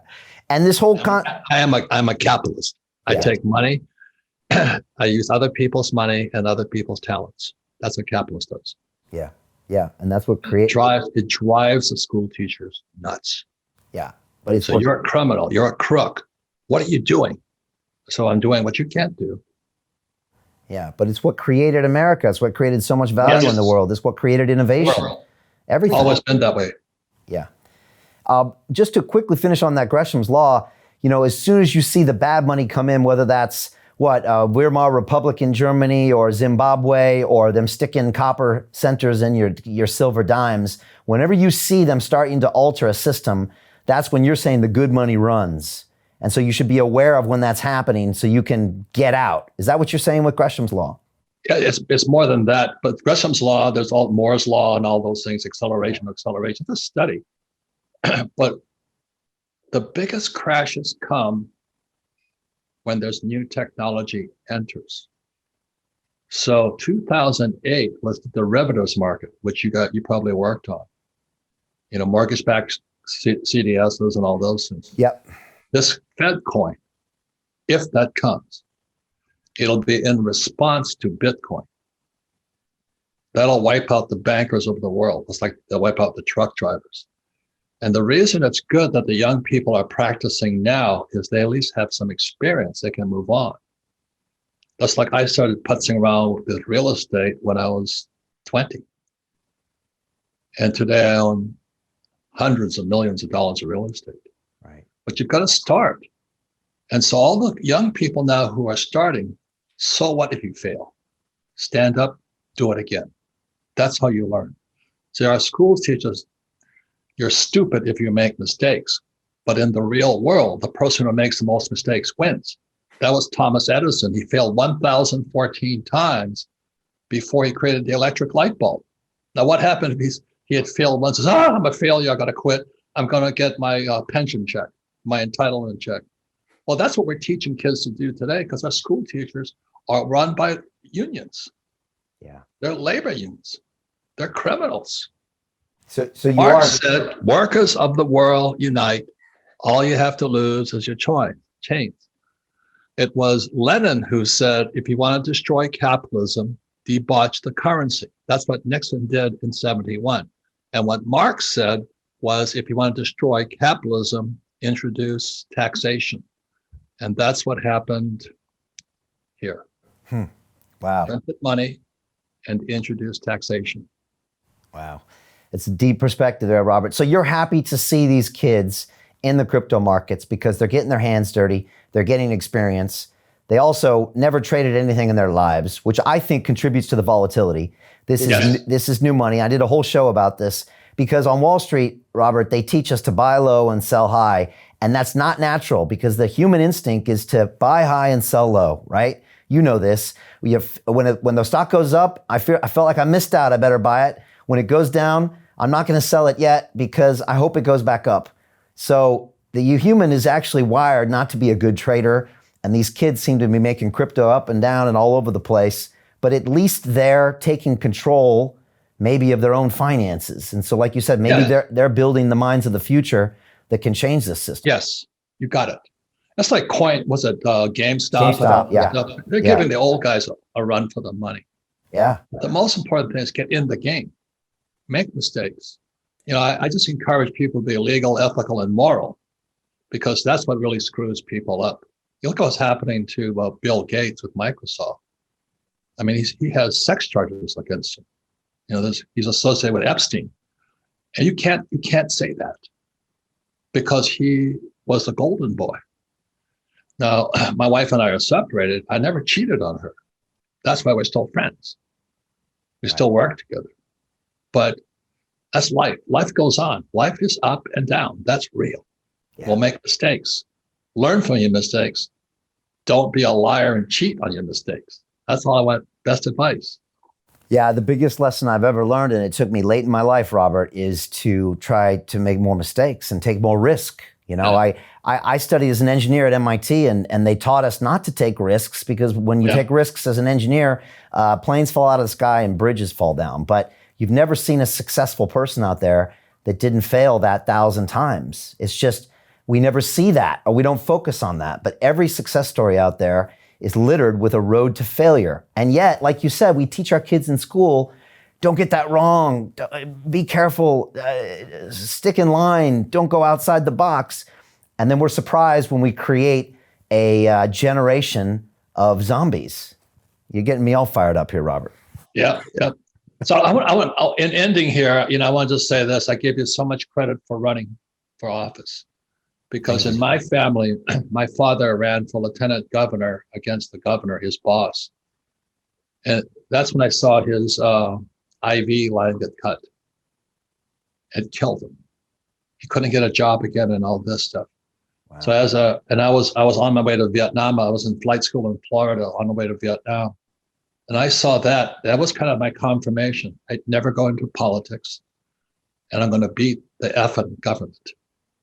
and this whole I'm a capitalist. I take money, I use other people's money and other people's talents. That's what capitalist does. Yeah, and that's what creates. It drives the school teachers nuts. Yeah, but so you're a criminal. You're a crook. What are you doing? So I'm doing what you can't do. Yeah, but it's what created America. It's what created so much value in the world. It's what created innovation. Everything. Always been that way. Yeah. Just to quickly finish on that Gresham's Law, as soon as you see the bad money come in, whether that's Weimar Republic in Germany or Zimbabwe or them sticking copper centers in your silver dimes, whenever you see them starting to alter a system, that's when you're saying the good money runs. And so you should be aware of when that's happening so you can get out. Is that what you're saying with Gresham's Law? Yeah, it's more than that. But Gresham's Law, there's all Moore's Law and all those things, acceleration. It's a study. But the biggest crashes come when there's new technology enters. So 2008 was the derivatives market, which you probably worked on. Mortgage-backed CDSs and all those things. Yep. This Fed coin, if that comes, it'll be in response to Bitcoin. That'll wipe out the bankers of the world. It's like they'll wipe out the truck drivers. And the reason it's good that the young people are practicing now is they at least have some experience. They can move on. That's like I started putzing around with real estate when I was 20. And today I own hundreds of millions of dollars of real estate. Right. But you've got to start. And so all the young people now who are starting, so what if you fail? Stand up, do it again. That's how you learn. So our schools teach us, you're stupid if you make mistakes. But in the real world, the person who makes the most mistakes wins. That was Thomas Edison. He failed 1,014 times before he created the electric light bulb. Now, what happened if he had failed once? Says, I'm a failure. I got to quit. I'm going to get my pension check, my entitlement check. Well, that's what we're teaching kids to do today because our school teachers are run by unions. Yeah, they're labor unions. They're criminals. So you Marx said, workers of the world unite. All you have to lose is your chains. It was Lenin who said, if you want to destroy capitalism, debauch the currency. That's what Nixon did in 71. And what Marx said was, if you want to destroy capitalism, introduce taxation. And that's what happened here. Wow. Printed money and introduce taxation. Wow. It's a deep perspective there, Robert. So you're happy to see these kids in the crypto markets because they're getting their hands dirty, they're getting experience. They also never traded anything in their lives, which I think contributes to the volatility. This is new money. I did a whole show about this because on Wall Street, Robert, they teach us to buy low and sell high. And that's not natural because the human instinct is to buy high and sell low, right? You know this. When the stock goes up, I felt like I missed out. I better buy it. When it goes down, I'm not going to sell it yet because I hope it goes back up. So the human is actually wired not to be a good trader. And these kids seem to be making crypto up and down and all over the place. But at least they're taking control maybe of their own finances. And so like you said, maybe they're building the minds of the future that can change this system. Yes, you got it. That's like GameStop? GameStop, yeah. They're giving the old guys a run for the money. Yeah. The most important thing is get in the game. Make mistakes. I just encourage people to be legal, ethical, and moral because that's what really screws people up. You look at what's happening to Bill Gates with Microsoft. I mean, he has sex charges against him. He's associated with Epstein. And you can't say that because he was a golden boy. Now, my wife and I are separated. I never cheated on her. That's why we're still friends. We still work together. But that's life. Life goes on. Life is up and down. That's real. Yeah. We'll make mistakes. Learn from your mistakes. Don't be a liar and cheat on your mistakes. That's all I want. Best advice. Yeah, the biggest lesson I've ever learned, and it took me late in my life, Robert, is to try to make more mistakes and take more risk. You know, I studied as an engineer at MIT, and they taught us not to take risks, because when you take risks as an engineer, planes fall out of the sky and bridges fall down. But you've never seen a successful person out there that didn't fail that 1,000 times. It's just, we never see that, or we don't focus on that. But every success story out there is littered with a road to failure. And yet, like you said, we teach our kids in school, don't get that wrong, be careful, stick in line, don't go outside the box. And then we're surprised when we create a generation of zombies. You're getting me all fired up here, Robert. Yeah. So in ending here, I want to just say this. I give you so much credit for running for office, because in my family, my father ran for lieutenant governor against the governor, his boss. And that's when I saw his IV line get cut. It killed him. He couldn't get a job again and all this stuff. Wow. So I was on my way to Vietnam. I was in flight school in Florida on the way to Vietnam. And I saw that was kind of my confirmation. I'd never go into politics, and I'm going to beat the effing government.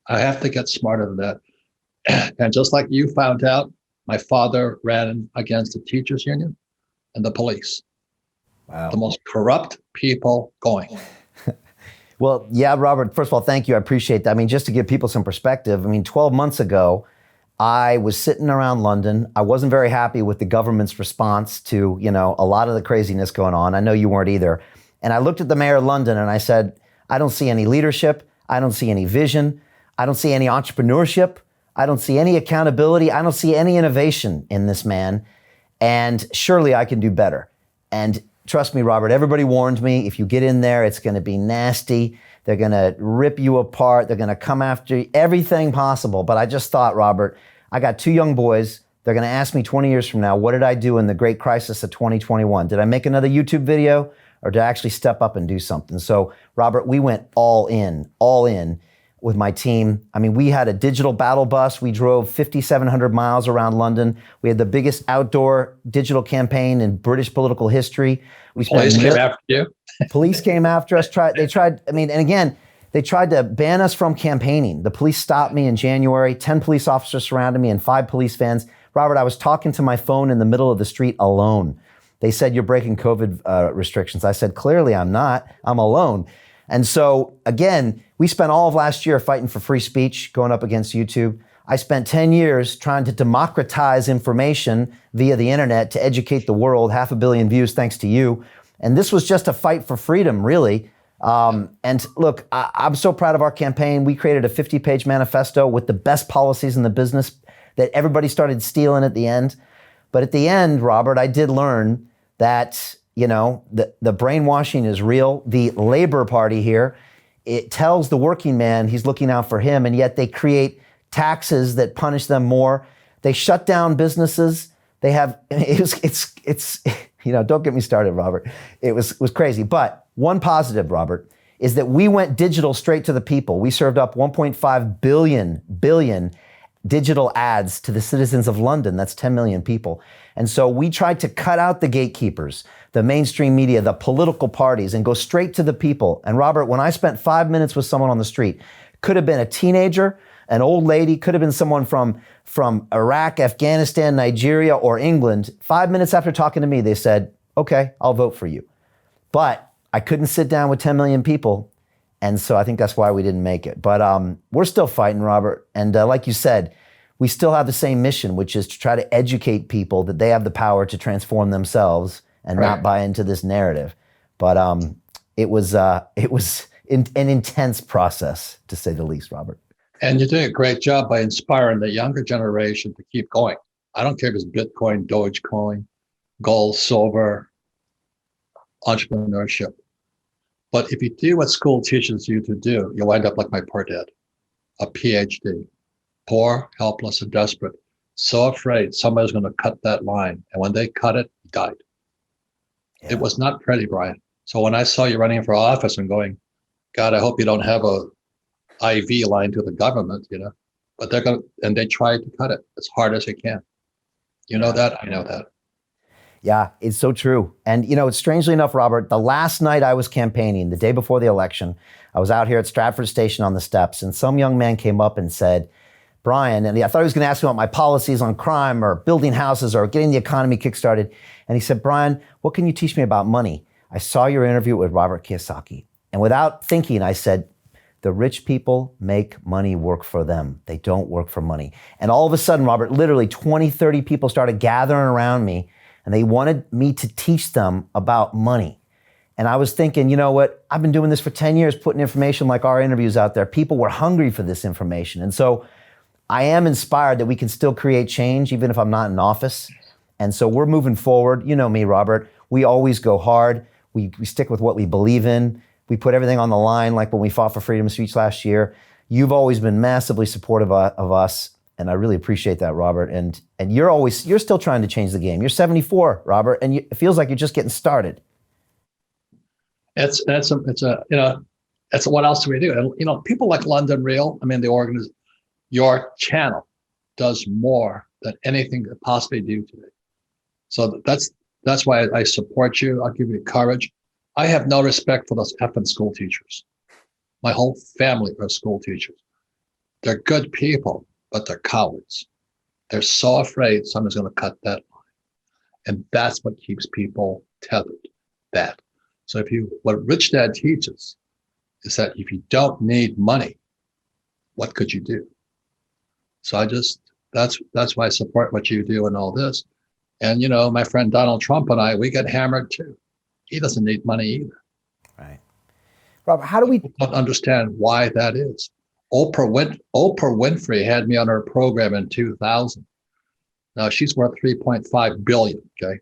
I have to get smarter than that. And just like you found out, my father ran against the teachers union and the police. Wow. The most corrupt people going. Well, yeah, Robert, first of all, thank you. I appreciate that. I mean, just to give people some perspective, 12 months ago, I was sitting around London. I wasn't very happy with the government's response to, a lot of the craziness going on. I know you weren't either. And I looked at the mayor of London and I said, I don't see any leadership. I don't see any vision. I don't see any entrepreneurship. I don't see any accountability. I don't see any innovation in this man. And surely I can do better. And trust me, Robert, everybody warned me, if you get in there, it's going to be nasty. They're going to rip you apart. They're going to come after you, everything possible. But I just thought, Robert, I got 2 young boys. They're going to ask me 20 years from now, what did I do in the great crisis of 2021? Did I make another YouTube video, or did I actually step up and do something? So, Robert, we went all in with my team. We had a digital battle bus. We drove 5,700 miles around London. We had the biggest outdoor digital campaign in British political history. Police came after you? Police came after us. They tried to ban us from campaigning. The police stopped me in January. 10 police officers surrounded me and 5 police vans. Robert, I was talking to my phone in the middle of the street alone. They said, you're breaking COVID restrictions. I said, clearly I'm not. I'm alone. And so, again, we spent all of last year fighting for free speech, going up against YouTube. I spent 10 years trying to democratize information via the internet to educate the world, 500 million views thanks to you. And this was just a fight for freedom, really. And look, I'm so proud of our campaign. We created a 50-page manifesto with the best policies in the business that everybody started stealing at the end. But at the end, Robert, I did learn that the brainwashing is real. The Labor Party here, it tells the working man he's looking out for him, and yet they create taxes that punish them more. They shut down businesses. They have, don't get me started, Robert. It was crazy. But one positive, Robert, is that we went digital straight to the people. We served up 1.5 billion digital ads to the citizens of London. That's 10 million people. And so we tried to cut out the gatekeepers, the mainstream media, the political parties, and go straight to the people. And Robert, when I spent 5 minutes with someone on the street, could have been a teenager, an old lady, could have been someone from Iraq, Afghanistan, Nigeria, or England. 5 minutes after talking to me, they said, okay, I'll vote for you. But I couldn't sit down with 10 million people. And so I think that's why we didn't make it. But we're still fighting, Robert. And like you said, we still have the same mission, which is to try to educate people that they have the power to transform themselves and not buy into this narrative. But it was an intense process, to say the least, Robert. And you're doing a great job by inspiring the younger generation to keep going. I don't care if it's Bitcoin, Dogecoin, gold, silver, entrepreneurship. But if you do what school teaches you to do, you'll end up like my poor dad, a PhD, poor, helpless, and desperate, so afraid somebody's going to cut that line. And when they cut it, he died. Yeah. It was not pretty, Brian. So when I saw you running for office and going, God, I hope you don't have a IV line to the government, but they're going to, and they tried to cut it as hard as they can. You know that, I know that. Yeah, it's so true. And it's strangely enough, Robert, the last night I was campaigning, the day before the election, I was out here at Stratford Station on the steps, and some young man came up and said, Brian, and I thought he was going to ask me about my policies on crime or building houses or getting the economy kickstarted. And he said, Brian, what can you teach me about money? I saw your interview with Robert Kiyosaki. And without thinking, I said, the rich people make money work for them. They don't work for money. And all of a sudden, Robert, literally 20, 30 people started gathering around me, and they wanted me to teach them about money. And I was thinking, you know what? I've been doing this for 10 years, putting information like our interviews out there. People were hungry for this information. And so I am inspired that we can still create change, even if I'm not in office. And so we're moving forward. You know me, Robert. We always go hard. We stick with what we believe in. We put everything on the line, like when we fought for freedom of speech last year. You've always been massively supportive of us, and I really appreciate that, Robert. And you're still trying to change the game. You're 74, Robert, and it feels like you're just getting started. It's what else do we do? And people like London Real, the organization, your channel does more than anything could possibly do today. So that's why I support you. I'll give you courage. I have no respect for those effing school teachers. My whole family are school teachers. They're good people, but they're cowards. They're so afraid someone's going to cut that line. And that's what keeps people tethered. That. So what Rich Dad teaches is that if you don't need money, what could you do? So that's why I support what you do and all this. And my friend Donald Trump and I, we get hammered too. He doesn't need money either. Right. Rob, how do we don't understand why that is? Oprah Winfrey had me on her program in 2000. Now she's worth $3.5 billion. Okay.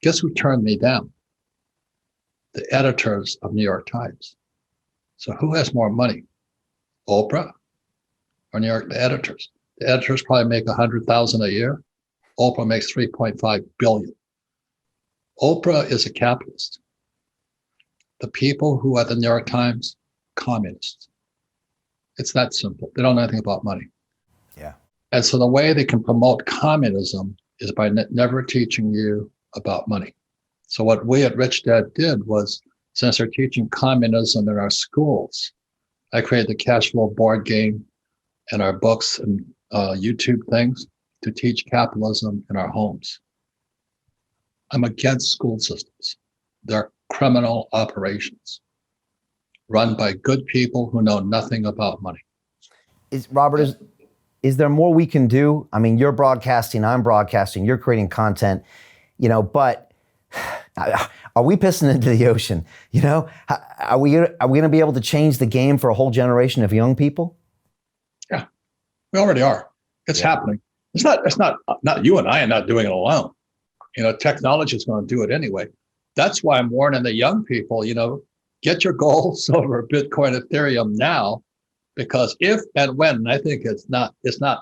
Guess who turned me down? The editors of New York Times. So who has more money? Oprah or New York? The editors. The editors probably make $100,000 a year. Oprah makes $3.5 billion. Oprah is a capitalist. The people who are the New York Times, communists. It's that simple. They don't know anything about money. Yeah. And so the way they can promote communism is by never teaching you about money. So what we at Rich Dad did was, since they're teaching communism in our schools, I created the cash flow board game and our books and YouTube things to teach capitalism in our homes. I'm against school systems. They're criminal operations run by good people who know nothing about money. Robert, is there more we can do? You're broadcasting, I'm broadcasting, you're creating content, but are we pissing into the ocean? Are we going to be able to change the game for a whole generation of young people? Yeah, we already are. It's happening. It's not you and I are not doing it alone. Technology is going to do it anyway. That's why I'm warning the young people, get your gold, silver, Bitcoin, Ethereum now, because if and when, and I think it's not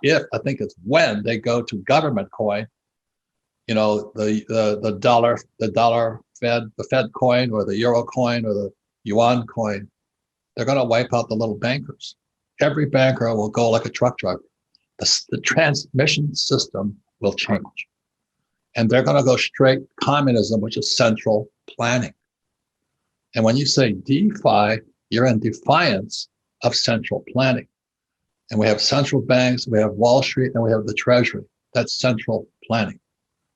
if, I think it's when they go to government coin, the dollar Fed coin or the Euro coin or the Yuan coin, they're going to wipe out the little bankers. Every banker will go like a truck driver. The transmission system will change. And they're going to go straight communism, which is central planning. And when you say DeFi, you're in defiance of central planning. And we have central banks, we have Wall Street, and we have the Treasury. That's central planning.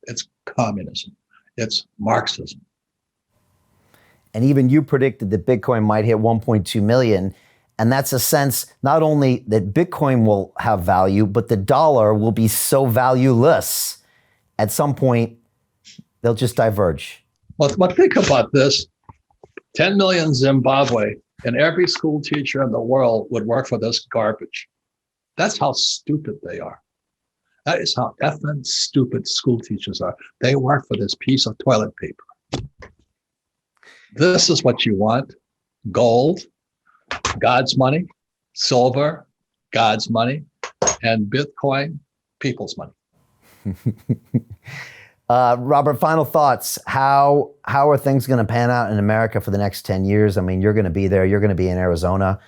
It's communism. It's Marxism. And even you predicted that Bitcoin might hit 1.2 million. And that's a sense not only that Bitcoin will have value, but the dollar will be so valueless. At some point, they'll just diverge. Well, think about this. 10 million Zimbabwe and every school teacher in the world would work for this garbage. That's how stupid they are. That is how effing stupid school teachers are. They work for this piece of toilet paper. This is what you want. Gold, God's money. Silver, God's money. And Bitcoin, people's money. Robert, final thoughts. How are things going to pan out in America for the next 10 years? You're going to be there. You're going to be in Arizona.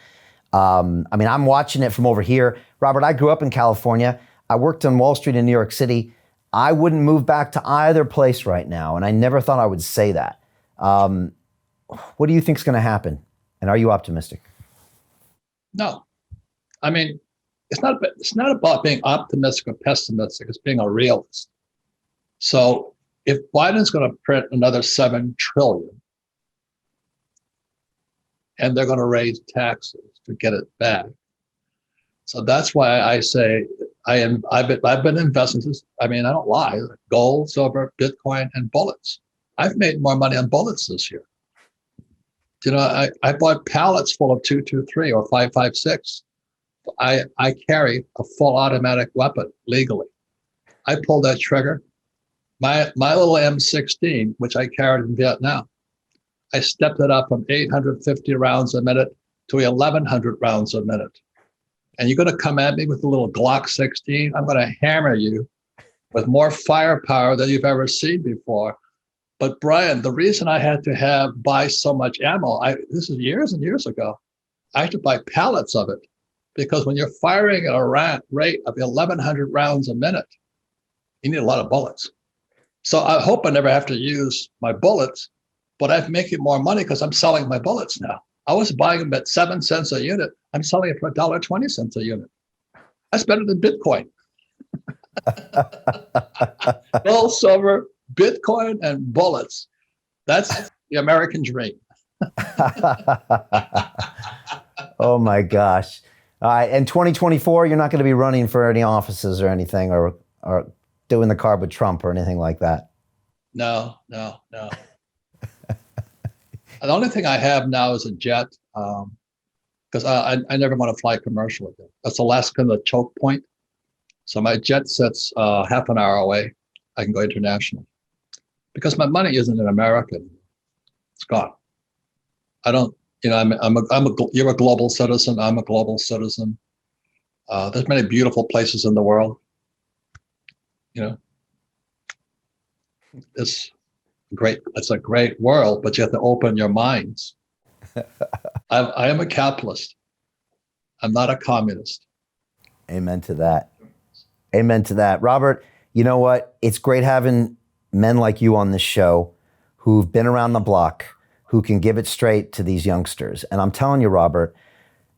I'm watching it from over here. Robert, I grew up in California. I worked on Wall Street in New York City. I wouldn't move back to either place right now, and I never thought I would say that. What do you think is going to happen, and are you optimistic? No, I mean, it's not about being optimistic or pessimistic. It's being a realist. So if Biden's going to print another $7 trillion, and they're going to raise taxes to get it back, so that's why I say I've been investing this. I mean, I don't lie. Gold, silver, Bitcoin, and bullets. I've made more money on bullets this year. You know, I bought pallets full of 223 or 556. I carry a full automatic weapon legally. I pulled that trigger. My little M16, which I carried in Vietnam, I stepped it up from 850 rounds a minute to 1,100 rounds a minute. And you're going to come at me with a little Glock 16? I'm going to hammer you with more firepower than you've ever seen before. But Brian, the reason I had to buy so much ammo, this is years and years ago, I had to buy pallets of it, because when you're firing at a rate of 1,100 rounds a minute, you need a lot of bullets. So I hope I never have to use my bullets, but I'm making more money because I'm selling my bullets now. I was buying them at 7 cents a unit. I'm selling it for $1.20 a unit. That's better than Bitcoin. Gold, silver, Bitcoin, and bullets. That's the American dream. Oh my gosh. All right. In 2024, you're not going to be running for any offices or anything, or doing the car with Trump or anything like that. No. The only thing I have now is a jet, because I never want to fly commercial again. That's Alaska, the choke point. So my jet sits half an hour away. I can go international because my money isn't in America. It's gone. I don't. You know, you're a global citizen. I'm a global citizen. There's many beautiful places in the world. You know, it's a great world, but you have to open your minds. I am a capitalist. I'm not a communist. Amen to that. Amen to that. Robert, you know what? It's great having men like you on this show who've been around the block, who can give it straight to these youngsters. And I'm telling you, Robert,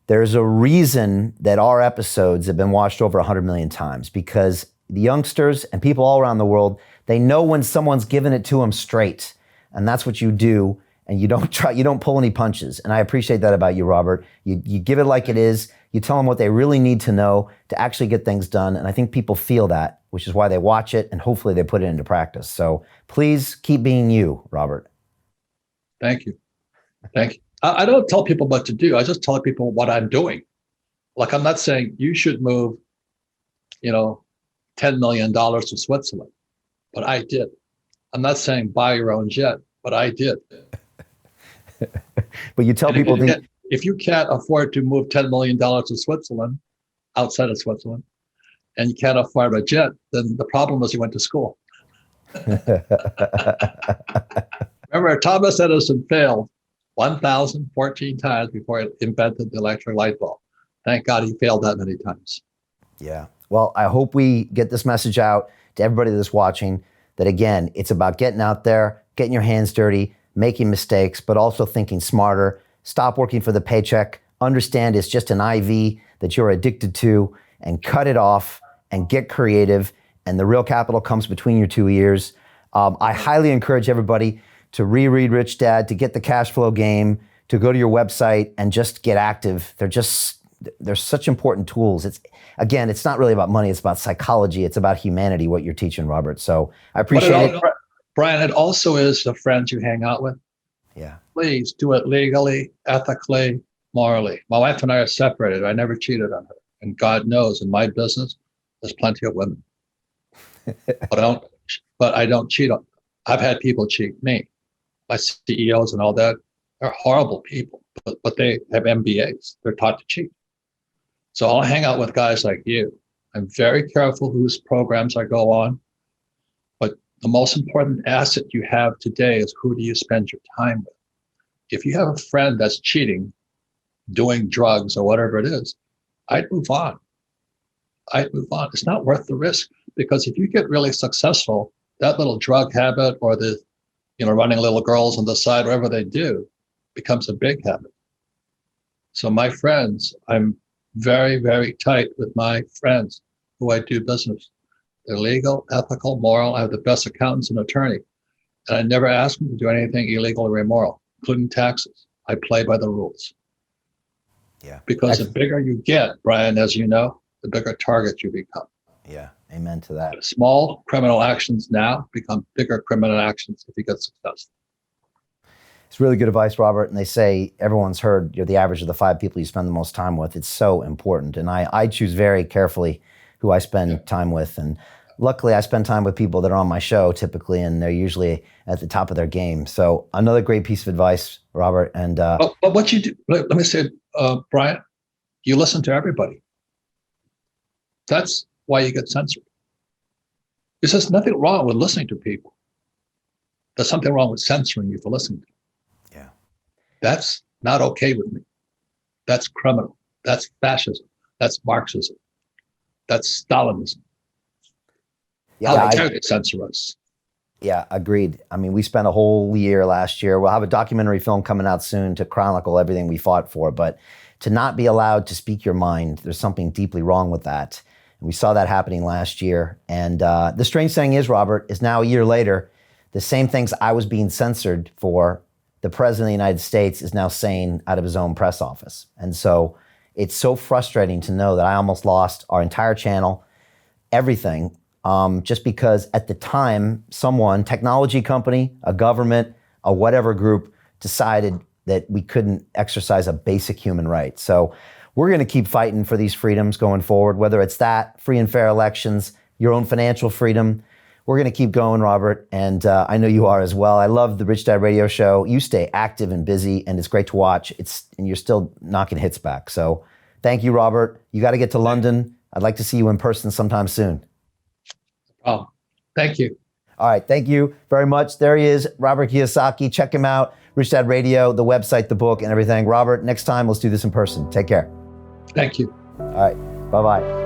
there's a reason that our episodes have been watched over 100 million times, because the youngsters and people all around the world, they know when someone's giving it to them straight. And that's what you do. And you don't pull any punches. And I appreciate that about you, Robert. You give it like it is. You tell them what they really need to know to actually get things done. And I think people feel that, which is why they watch it and hopefully they put it into practice. So please keep being you, Robert. Thank you. I don't tell people what to do. I just tell people what I'm doing. Like, I'm not saying you should move, $10 million to Switzerland, but I did. I'm not saying buy your own jet, but I did. But you tell people if you can't afford to move $10 million to Switzerland, outside of Switzerland, and you can't afford a jet, then the problem is you went to school. Remember, Thomas Edison failed 1,014 times before he invented the electric light bulb. Thank God he failed that many times. Yeah. Well, I hope we get this message out to everybody that's watching, that again, it's about getting out there, getting your hands dirty, making mistakes, but also thinking smarter. Stop working for the paycheck. Understand it's just an IV that you're addicted to, and cut it off and get creative. And the real capital comes between your two ears. I highly encourage everybody to reread Rich Dad, to get the cash flow game, to go to your website and just get active. They're such important tools. It's not really about money. It's about psychology. It's about humanity, what you're teaching, Robert. So I appreciate it. Brian, it also is the friends you hang out with. Yeah. Please do it legally, ethically, morally. My wife and I are separated. I never cheated on her. And God knows in my business, there's plenty of women. But I don't cheat on them. I've had people cheat me. My CEOs and all that are horrible people, but they have MBAs. They're taught to cheat. So I'll hang out with guys like you. I'm very careful whose programs I go on. But the most important asset you have today is who do you spend your time with? If you have a friend that's cheating, doing drugs or whatever it is, I'd move on. It's not worth the risk. because if you get really successful, that little drug habit or the, running little girls on the side, whatever they do, becomes a big habit. So my friends, I'm very, very tight with my friends who I do business. They're legal, ethical, moral. I have the best accountants and attorney. And I never ask them to do anything illegal or immoral, including taxes. I play by the rules. Yeah. Because the bigger you get, Brian, as you know, the bigger target you become. Yeah. Amen to that. Small criminal actions now become bigger criminal actions if you get successful. It's really good advice, Robert. And they say everyone's heard you're the average of the 5 people you spend the most time with. It's so important. And I choose very carefully who I spend time with. And luckily, I spend time with people that are on my show typically, and they're usually at the top of their game. So another great piece of advice, Robert. And but what you do, let me say, Brian, you listen to everybody. That's why you get censored. There's nothing wrong with listening to people. There's something wrong with censoring you for listening to them. Yeah. That's not okay with me. That's criminal. That's fascism. That's Marxism. That's Stalinism. Yeah, How dare they censor us? Yeah, agreed. I mean, we spent a whole year last year. We'll have a documentary film coming out soon to chronicle everything we fought for. But to not be allowed to speak your mind, there's something deeply wrong with that. And we saw that happening last year. And the strange thing is, Robert, is now a year later, the same things I was being censored for, the president of the United States is now saying out of his own press office. And so it's so frustrating to know that I almost lost our entire channel, everything, just because at the time, someone, technology company, a government, a whatever group, decided that we couldn't exercise a basic human right. So we're going to keep fighting for these freedoms going forward, whether it's that, free and fair elections, your own financial freedom. We're going to keep going, Robert, and I know you are as well. I love the Rich Dad Radio Show. You stay active and busy, and it's great to watch. And you're still knocking hits back. So thank you, Robert. You got to get to London. I'd like to see you in person sometime soon. Oh, thank you. All right, thank you very much. There he is, Robert Kiyosaki. Check him out, Rich Dad Radio, the website, the book, and everything. Robert, next time, let's do this in person. Take care. Thank you. All right, bye-bye.